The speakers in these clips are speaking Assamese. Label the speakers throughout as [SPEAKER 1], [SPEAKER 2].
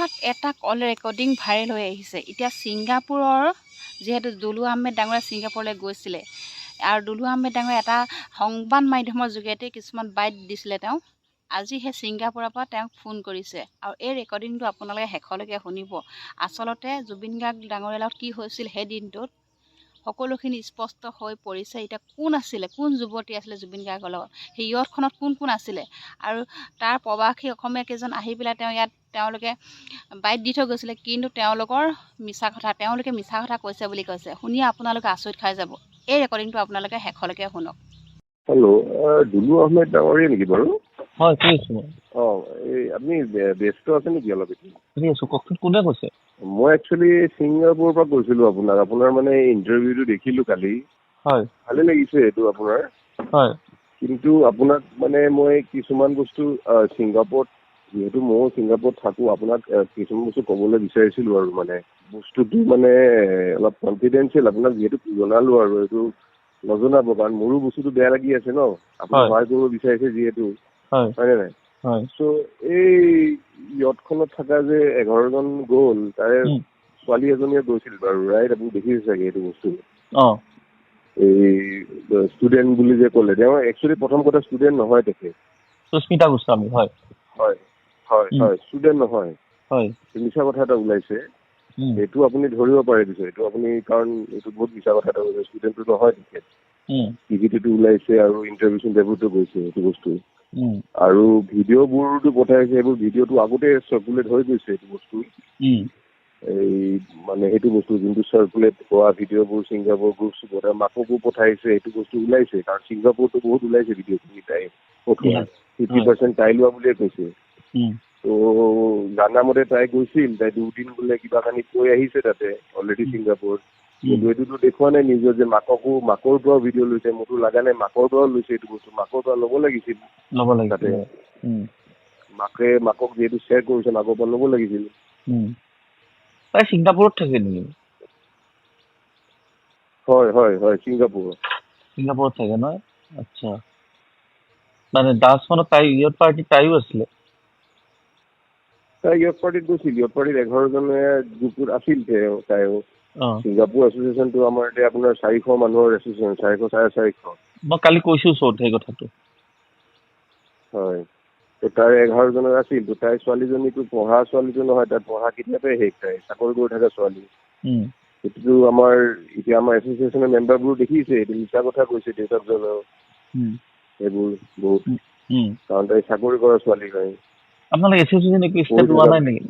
[SPEAKER 1] হঠাৎ এটা কল ৰেকৰ্ডিং ভাইৰেল হৈ আহিছে। এতিয়া ছিংগাপুৰৰ যিহেতু দুলু আহমেদ ডাঙৰীয়া ছিংগাপুৰলৈ গৈছিলে আৰু দুলু আহমেদ ডাঙৰীয়া এটা সংবাদ মাধ্যমৰ যোগেদি কিছুমান বাইট দিছিলে তেওঁ। আজি সেই ছিংগাপুৰৰ পৰা তেওঁক ফোন কৰিছে আৰু এই ৰেকৰ্ডিংটো আপোনালোকে শেষলৈকে শুনিব। আচলতে জুবিন গাৰ্গ ডাঙৰীয়াৰ লগত কি হৈছিল সেই দিনটোত সকলোখিনি স্পষ্ট হৈ পৰিছে। এতিয়া কোন আছিলে, কোন যুৱতী আছিলে জুবিন গাৰ্গৰ লগত, সেই ইয়তখনত কোন কোন আছিলে আৰু তাৰ প্ৰৱাসী অসমীয়া কেইজন আহি পেলাই তেওঁলোকে বাইট দি থৈ গৈছিলে, কিন্তু তেওঁলোকে মিছা কথা কৈছে বুলি কৈছে। শুনি আপোনালোকে আচৰিত খাই যাব। এই ৰেকৰ্ডিংটো আপোনালোকে শেষলৈকে শুনক।
[SPEAKER 2] হেল্ল', দুলু আহমেদ ডাঙৰীয়া নেকি বাৰু?
[SPEAKER 3] হয়, কি আছো মই।
[SPEAKER 2] এই আপুনি ব্যস্ত আছে নেকি অলপ?
[SPEAKER 3] ঠিক আছো, কওকচোন কোনে কৈছে?
[SPEAKER 2] মই একচুৱেলি ছিংগাপুৰৰ পৰা কৈছিলো আপোনাৰ মানে ইণ্টাৰভিউটো দেখিলো কালি।
[SPEAKER 3] হয়,
[SPEAKER 2] ভালে লাগিছে এইটো আপোনাৰ।
[SPEAKER 3] হয়,
[SPEAKER 2] কিন্তু আপোনাক মানে মই কিছুমান বস্তু ছিংগাপুৰত, যিহেতু ময়ো ছিংগাপুৰত থাকো, আপোনাক কিছুমান বস্তু ক'বলৈ বিচাৰিছিলো আৰু মানে বস্তুটো মানে অলপ কনফিডেঞ্চিয়েল, আপোনাক যিহেতু জনালো আৰু এইটো নজনাব, কাৰণ মোৰো বস্তুটো বেয়া লাগি আছে ন, আপুনি সহায় কৰিব বিচাৰিছে যিহেতু, হয়নে নাই? চ' এই ইয়তখনত থকা যে 11জন গ'ল, তাৰে ছোৱালী এজনীয়ে গৈছিল বাৰু, ৰাইট? আপুনি দেখিছে চাগে এইটো বস্তু। এই ষ্টুডেণ্ট বুলি যে ক'লে, তেওঁ একচুৱেলি প্ৰথম কথা ষ্টুডেণ্ট নহয় তেখেত।
[SPEAKER 3] সুস্মিতা গোস্বামী। হয়
[SPEAKER 2] হয় হয় হয়, ষ্টুডেণ্ট নহয়।
[SPEAKER 3] হয়,
[SPEAKER 2] মিছা কথা এটা ওলাইছে, এইটো আপুনি ধৰিব পাৰে পিছে, এইটো আপুনি, কাৰণ এইটো বহুত মিছা কথা এটা ওলাইছে, ষ্টুডেণ্টটো নহয় তেখেত। টিভিটো ওলাইছে আৰু ইণ্টাৰভিউটো গৈছে এইটো বস্তু। আৰু ভিডিঅ'বোৰতো পঠাইছে, সেইবোৰ ভিডিঅ'টো আগতে চাৰ্কুলেট হৈ গৈছে এইটো বস্তু। এই মানে সেইটো বস্তু যোনটো চাৰ্কুলেট হোৱা ভিডিঅ'বোৰ ছিংগাপুৰ গ্ৰুপছ মাককো পঠাইছে, এইটো বস্তু ওলাইছে, কাৰণ ছিংগাপুৰতো বহুত ওলাইছে ভিডিঅ'খিনি তাই পঠোৱা। 50% তাই লোৱা বুলিয়ে কৈছে। ত' জানা মতে তাই গৈছিল, তাই 2 দিন বোলে কিবা কানি কৈ আহিছে তাতে অলৰেডি ছিংগাপুৰত, কিন্তু এইটোতো দেখুওৱা নাই নিজৰ যে মাকৰ পৰাও ভিডিঅ' লৈছে। মোৰতো লগা নাই মাকৰ পৰাও লৈছে এইটো বস্তু, মাকৰ পৰা ল'ব লাগিছিল তাতে। মাকক যিহেতু শ্বেয়াৰ কৰিছে, মাকৰ পৰা ল'ব লাগিছিল।
[SPEAKER 3] তাই ছিংগাপুৰত থাকে নেকি?
[SPEAKER 2] হয় হয় হয়, ছিংগাপুৰত
[SPEAKER 3] থাকে নহয়। আচ্ছা, মানে ডান্সখনত তাই ইয়ত পাৰ্টিত তাইও আছিলে?
[SPEAKER 2] তাই ইয়ত পাৰ্টিত গৈছিল, ইয়ত পাৰ্টিত 11জনে গ্ৰুপটোত আছিল তাইও। ছিংগাপুৰ এছ'চিয়েশ্যনটো আমাৰ এতিয়া আপোনাৰ 400 মানুহৰ এছ'চিয়েশ্যন, 400 450।
[SPEAKER 3] মই কালি কৈছো চোন সেই কথাটো।
[SPEAKER 2] হয়, ত' তাই 11জনৰ আছিল। ত' তাই ছোৱালীজনীটো পঢ়া ছোৱালীটো নহয়, তাই পঢ়া কেতিয়াবাই শেষ, তাই চাকৰি কৰি থকা ছোৱালী। সেইটোতো আমাৰ এছ'চিয়েশ্যনৰ মেম্বাৰবোৰ দেখিছে, এইটো মিছা কথা কৈছে দেউতাক জনাও সেইবোৰ বহুত, কাৰণ তাই চাকৰি কৰা ছোৱালী হয়।
[SPEAKER 3] আপোনালোকে এছ'চিয়েশ্যন একো ষ্টেপ লোৱা নাই নেকি?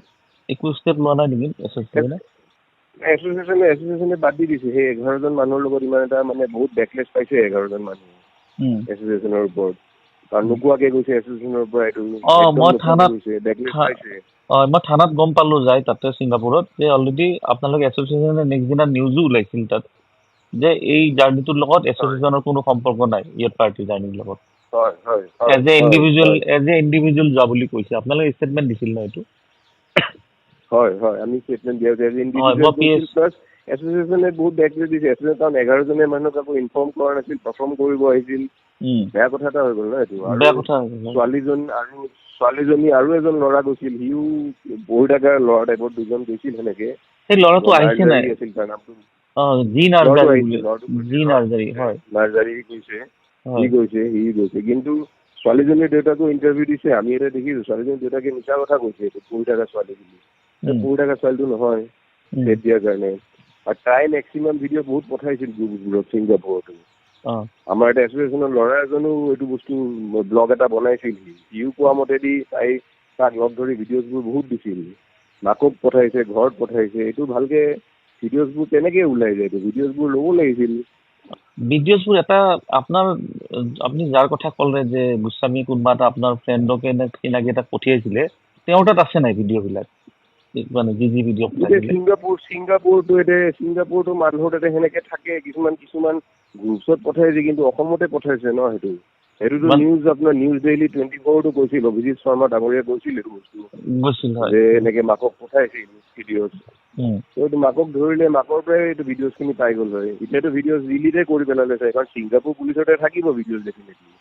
[SPEAKER 2] এছ'চিয়েশ্যনে বাদ দি দিছে। সেই 11জন মানুহৰ লগত ইমান এটা মানে বহুত বেকলেছ পাইছে 11জন মানুহ এছ'চিয়েশ্যনৰ ওপৰত, কাৰণ নোকোৱাকে গৈছে এছ'চিয়েশ্যনৰ পৰা, এইটো
[SPEAKER 3] মই থানাত গম পালো যাই তাতে ছিংগাপুৰত, যে অলৰেডি আপোনালোকে এছ'চিয়েশ্যনে নেক্সট দিনা নিউজো ওলাইছিল তাত, যে এই জাৰ্ণিটোৰ লগত এছ'চিয়েশ্যনৰ কোনো সম্পৰ্ক নাই, ইয়ত পাৰ্টি জাৰ্ণিৰ লগত। এজ এ ইণ্ডিভিজুৱেল যোৱা বুলি কৈছে। আপোনালোকে ষ্টেটমেণ্ট দিছিল ন এইটো?
[SPEAKER 2] হয় হয়, আমি ষ্টেটমেণ্ট দিয়া এছ'চিয়েশ্যনে বহুত বেকলেছ দিছে। কাৰণ 11জনে মানুহক আকৌ ইনফৰ্ম কৰা নাছিল, পাৰফৰ্ম কৰিব আহিছিল। বেয়া কথা এটা হৈ গ'ল ন এইটো। আৰু ছোৱালীজনী আৰু এজন ল'ৰা গৈছিল, সিও বহি থকা ল'ৰা টাইপৰ 2জন গৈছিল সেনেকে।
[SPEAKER 3] সেই ল'ৰাটো আহিছে নাই?
[SPEAKER 2] আছিল তাৰ নামটো। সি গৈছে, কিন্তু ছোৱালীজনীৰ দেউতাকো ইণ্টাৰভিউ দিছে, আমি এটা দেখিছো। ছোৱালীজনীৰ দেউতাকে মিছা কথা কৈছে এইটো পঢ়ি থকা ছোৱালী বুলি। পঢ়ি থকা ছোৱালীটো নহয় ডেট দিয়াৰ কাৰণে। আৰু তাই মেক্সিমাম ভিডিঅ' বহুত পঠাইছিল গ্ৰুপবোৰত ছিংগাপুৰতো। আমাৰ এটা এছ'চিয়েশ্যনৰ ল'ৰা এজনো এইটো বস্তু ব্লগ এটা বনাইছিল, সিও কোৱা মতেদি তাক লগ ধৰি ভিডিঅ'জবোৰ বহুত দিছিল, মাকক পঠাইছে, ঘৰত পঠাইছে। এইটো ভালকে ভিডিঅ'জবোৰ কেনেকে ওলাই যায়? এইটো ভিডিঅ'জবোৰ ল'ব লাগিছিল।
[SPEAKER 3] ভিডিঅ'জবোৰ এটা আপুনি যাৰ কথা ক'লে যে গোস্বামী কোনোবা এটা আপোনাৰ ফ্ৰেণ্ডকে চিনাকি এটা পঠিয়াইছিলে, তেওঁৰ তাত আছে নাই ভিডিঅ'বিলাক? মানে যি ভিডিঅ'
[SPEAKER 2] ছিংগাপুৰতো মানুহৰ তাতে সেনেকে থাকে, কিছুমান গ্ৰুপছত পঠাইছে, কিন্তু অসমতে পঠাইছে ন সেইটোতো নিউজ, আপোনাৰ নিউজ ডেইলি 24টো কৈছিল, অভিজিত শৰ্মা ডাঙৰীয়া কৈছিল এইটো বস্তু যে এনেকে মাকক পঠাইছিল ভিডিঅ'। এইটো মাকক ধৰিলে, মাকৰ পৰাই এইটো ভিডিঅ'জখিনি পাই গ'ল হয়। এতিয়াতো ভিডিঅ'জ ডিলিটে কৰি পেলালে চাই, কাৰণ ছিংগাপুৰ পুলিচতে থাকিব ভিডিঅ'জ ডেফিনেটলি।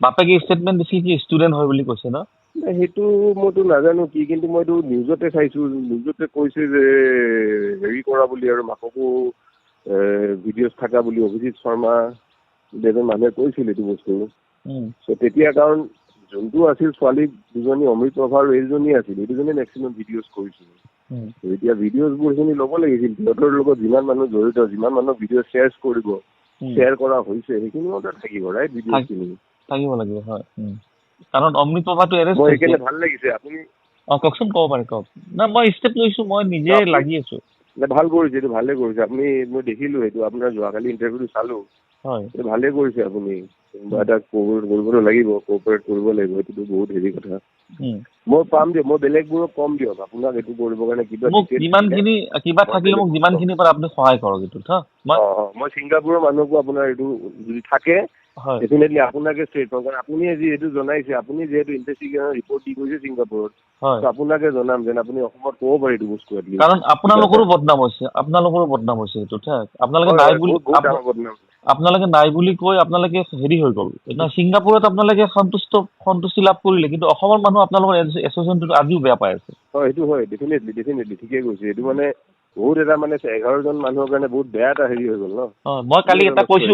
[SPEAKER 3] বাপেকে ষ্টেটমেণ্ট দিছিল কি ষ্টুডেণ্ট হয় বুলি কৈছে ন?
[SPEAKER 2] সেইটো মইতো নাজানো কি, কিন্তু মইতো নিউজতে চাইছো, নিউজতে কৈছে যে হেৰি কৰা বুলি আৰু মাককো ভিডিঅ'ত থকা বুলি অভিজিত শৰ্মা এজন মানুহে কৈছিল এইটো বস্তু। চ' তেতিয়া কাৰণ যোনটো আছিল ছোৱালী দুজনী অমৃত প্ৰভা আৰু এইজনী আছিল, এই দুজনী মেক্সিমাম ভিডিঅ'জ কৰিছিল। এতিয়া ভিডিঅ'জবোৰ খিনি ল'ব লাগিছিল, সিহঁতৰ লগত যিমান মানুহ জড়িত, যিমান মানুহ ভিডিঅ' শ্বেয়াৰ কৰিব, শ্বেয়াৰ কৰা হৈছে সেইখিনি মতে থাকিব ৰাইট, ভিডিঅ'খিনি
[SPEAKER 3] থাকিব লাগিব। হয়, কাৰণ অমৃত প্ৰভাটো এৰেষ্ট
[SPEAKER 2] মই
[SPEAKER 3] হৈছে।
[SPEAKER 2] সেইকাৰণে ভাল লাগিছে আপুনি
[SPEAKER 3] কওকচোন, ক'ব পাৰে, কওক। না মই ষ্টেপ লৈছো, মই নিজে লাগি আছো।
[SPEAKER 2] ভাল কৰিছে, এইটো ভালে কৰিছে আপুনি। মই দেখিলো সেইটো আপোনাৰ যোৱাকালি ইণ্টাৰভিউটো চালো।
[SPEAKER 3] হয়,
[SPEAKER 2] এইটো ভালে কৰিছে আপুনি। কোনোবা এটা কৰিবতো লাগিব, কোঅপাৰেট কৰিব লাগিব, সেইটোতো বহুত হেৰি কথা। মই পাম দিয়ক, মই বেলেগবোৰক কম দিয়ক আপোনাক এইটো কৰিবৰ কাৰণে।
[SPEAKER 3] মোক যিমানখিনি কিবা থাকিলে মোক যিমানখিনি পাৰে আপুনি সহায় কৰক এইটোত।
[SPEAKER 2] মই ছিংগাপুৰৰ মানুহকো আপোনাৰ এইটো যদি থাকে ডেফিনেটলি আপোনাকে ষ্ট্ৰেট পাম, কাৰণ আপুনি যি এইটো জনাইছে, আপুনি যিহেতু ইনভেষ্টিগেশ্যন ৰিপৰ্ট দি গৈছে ছিংগাপুৰত, আপোনাকে জনাম যেন আপুনি অসমত ক'ব পাৰে এইটো বস্তু।
[SPEAKER 3] কাৰণ আপোনালোকৰো বদনাম হৈছে, এইটোত। আপোনালোকে নাই বুলি কৈ আপোনালোকে হেৰি হৈ গ'ল। ছিংগাপুৰত আপোনালোকে সন্তুষ্টি লাভ কৰিলে, কিন্তু অসমৰ মানুহ আপোনালোকৰ এছ'চিয়েশ্যনটো আজিও বেয়া পাই আছে।
[SPEAKER 2] হয়, সেইটো হয়, ডেফিনেটলি ঠিকে কৈছে। এইটো মানে বহুত এটা মানে 11জন মানুহৰ কাৰণে বহুত বেয়া এটা হেৰি হৈ গ'ল ন।
[SPEAKER 3] মই কালি এটা কৈছো,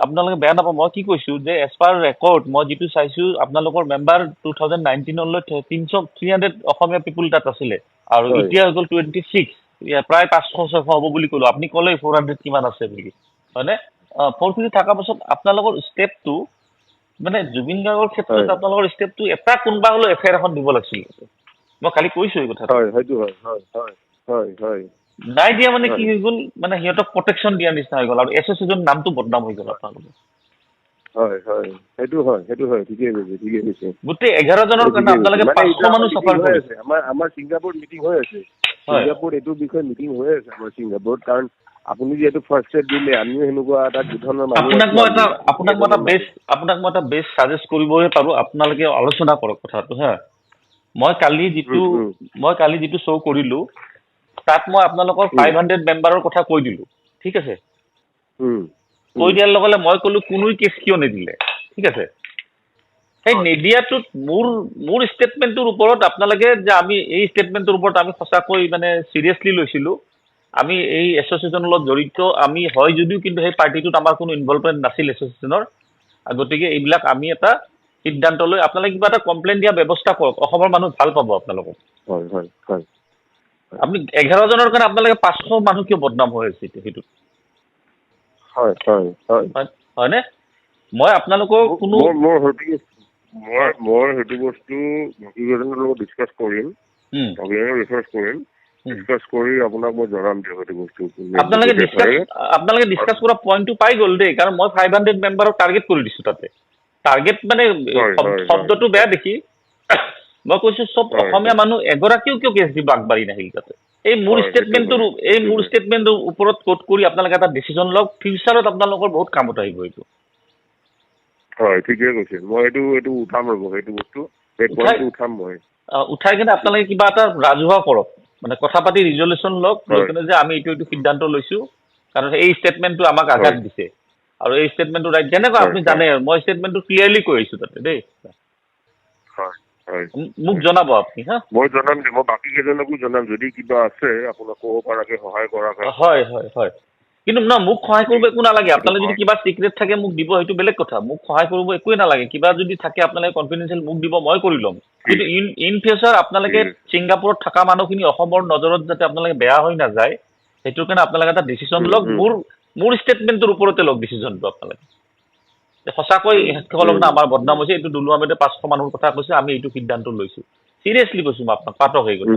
[SPEAKER 3] আপোনালোকে বেয়া নাপাব, মই কি কৈছো যে এজ পাৰ ৰেকৰ্ড মই যিটো চাইছো, আপোনালোকৰ মেম্বাৰ 2019লৈ 300 অসমীয়া পিপুল তাত আছিলে, আৰু এতিয়া হৈ গ'ল 26, প্ৰায় 500-600 হ'ব বুলি ক'লো। আপুনি ক'লে 400 কিমান আছে বুলি, হয়নে? 450 থকাৰ পাছত আপোনালোকৰ ষ্টেপটো মানে জুবিন গাৰ্গৰ ক্ষেত্ৰত আপোনালোকৰ ষ্টেপটো এটা কোনোবা হ'লেও এফআইআৰ এখন দিব লাগিছিল। মই কালি কৈছো এই কথাটো। নাই দিয়া মানে কি হৈ গ'ল, মানে সিহঁতক প্ৰটেকশ্যন দিয়া নিচিনা হৈ গ'ল, আৰু এছ'চিয়েশ্যন নামটো বদনাম হৈ গ'ল আপোনালোকৰ।
[SPEAKER 2] ঠিকে কৈছে।
[SPEAKER 3] গোটেই 11জনৰ কাৰণে আপোনালোকে 500 মানুহ চাফাৰ কৰিছে।
[SPEAKER 2] আমাৰ ছিংগাপুৰত মিটিং হৈ আছে, ছিংগাপুৰত এইটো বিষয়ে মিটিং হৈ আছে আমাৰ ছিংগাপুৰত, কাৰণ আপুনি যিহেতু ফাৰ্ষ্ট ষ্টেপ দিলে, আমিও সেনেকুৱা এটা ধৰণৰ
[SPEAKER 3] আপোনাক মই এটা বেষ্ট ছাজেষ্ট কৰিবহে পাৰোঁ, আপোনালোকে আলোচনা কৰক কথাটো। মই কালি যিটো শ্ব' কৰিলোঁ, তাত মই আপোনালোকৰ 500 মেম্বাৰৰ কথা কৈ দিলোঁ, ঠিক আছে? কৈ দিয়াৰ লগে লগে মই ক'লো কোনোৱে কেছ কিয় নিদিলে, ঠিক আছে? সেই নিদিয়াটোত মোৰ ষ্টেটমেণ্টটোৰ ওপৰত আপোনালোকে যে আমি এই ষ্টেটমেণ্টটোৰ ওপৰত আমি সঁচাকৈ মানে চিৰিয়াছলি লৈছিলোঁ। আমি এই এছ'চিয়েশ্যনৰ লগত জড়িত আমি হয় যদিও, কিন্তু সেই পাৰ্টিটোত আমাৰ কোনো ইনভলভমেণ্ট নাছিল এছ'চিয়েশ্যনৰ। গতিকে এইবিলাক আমি এটা সিদ্ধান্ত লৈ আপোনালোকে কিবা এটা কমপ্লেইন দিয়া ব্যৱস্থা কৰক, অসমৰ মানুহ ভাল পাব আপোনালোকক। আপুনি 11জনৰ কাৰণে আপোনালোকে 500 মানুহ কিয় বদনাম হৈ আছে সেইটোত? হয়নে? মই আপোনালোকৰ কোনো
[SPEAKER 2] মই সেইটো বস্তু ভক্তিজনৰ লগত ডিছকাছ কৰিম, ডিছকাছ কৰি আপোনাক মই জনাম দিয়ক সেইটো বস্তু।
[SPEAKER 3] আপোনালোকে ডিছকাছ কৰা পইণ্টটো পাই গ'ল দেই, কাৰণ মই 500 মেম্বাৰক টাৰ্গেট কৰি দিছোঁ তাতে। টাৰ্গেট মানে শব্দটো বেয়া দেখি, মই কৈছোঁ চব অসমীয়া মানুহ এগৰাকীও কিয় কেছ দিব আগবাঢ়ি নাহিল তাতে। এই মোৰ ষ্টেটমেণ্টটোৰ ওপৰত কোট কৰি আপোনালোকে এটা ডিচিশ্যন লওক, ফিউচাৰত আপোনালোকৰ বহুত কামত আহিব এইটো।
[SPEAKER 2] হয়, ঠিকে কৈছে। মই এইটো উঠাম ৰ'ব, সেইটো বস্তু উঠাম মই।
[SPEAKER 3] উঠাই কিনে আপোনালোকে কিবা এটা ৰাজহুৱা কৰক, মানে কথা পাতি ৰিজলিউশ্যন লওক, লৈ কিনে যে আমি এইটো সিদ্ধান্ত লৈছোঁ, কাৰণ এই ষ্টেটমেণ্টটো আমাক আঘাত দিছে, আৰু এই ষ্টেটমেণ্টটো ৰাইট যেনেকুৱা আপুনি জানে, মই ষ্টেটমেণ্টটো ক্লিয়াৰলি কৈ আহিছোঁ তাতে দেই। মোক জনাব আপুনি।
[SPEAKER 2] মই জনাম দিয়ক, মই বাকী কেইজনকো জনাম, যদি কিবা আছে আপোনাক ক'ব পৰাকে সহায় কৰা।
[SPEAKER 3] হয়। কিন্তু মোক সহায় কৰিব একো নালাগে, আপোনালোকে যদি কিবা চিক্ৰেট থাকে মোক দিব, সেইটো বেলেগ কথা। মোক সহায় কৰিব একোৱে নালাগে, কিবা যদি থাকে আপোনালোকে কনফিডেঞ্চিয়েল মোক দিব, মই কৰি ল'ম। কিন্তু ইন ফিউচাৰ আপোনালোকে ছিংগাপুৰত থকা মানুহখিনি অসমৰ নজৰত যাতে আপোনালোকে বেয়া হৈ নাযায়, সেইটোৰ কাৰণে আপোনালোকে এটা ডিচিশ্যন লওক। মোৰ ষ্টেটমেণ্টটোৰ ওপৰতে লওক ডিচিশ্যনটো আপোনালোকে। সঁচাকৈ সকলৰ কাৰণে আমাৰ বদনাম হৈছে, এইটো দুলু আহমেদে 500 মানুহৰ কথা কৈছে, আমি এইটো সিদ্ধান্ত লৈছোঁ। চিৰিয়াছলি কৈছোঁ মই আপোনাক, পাতক এই কথা।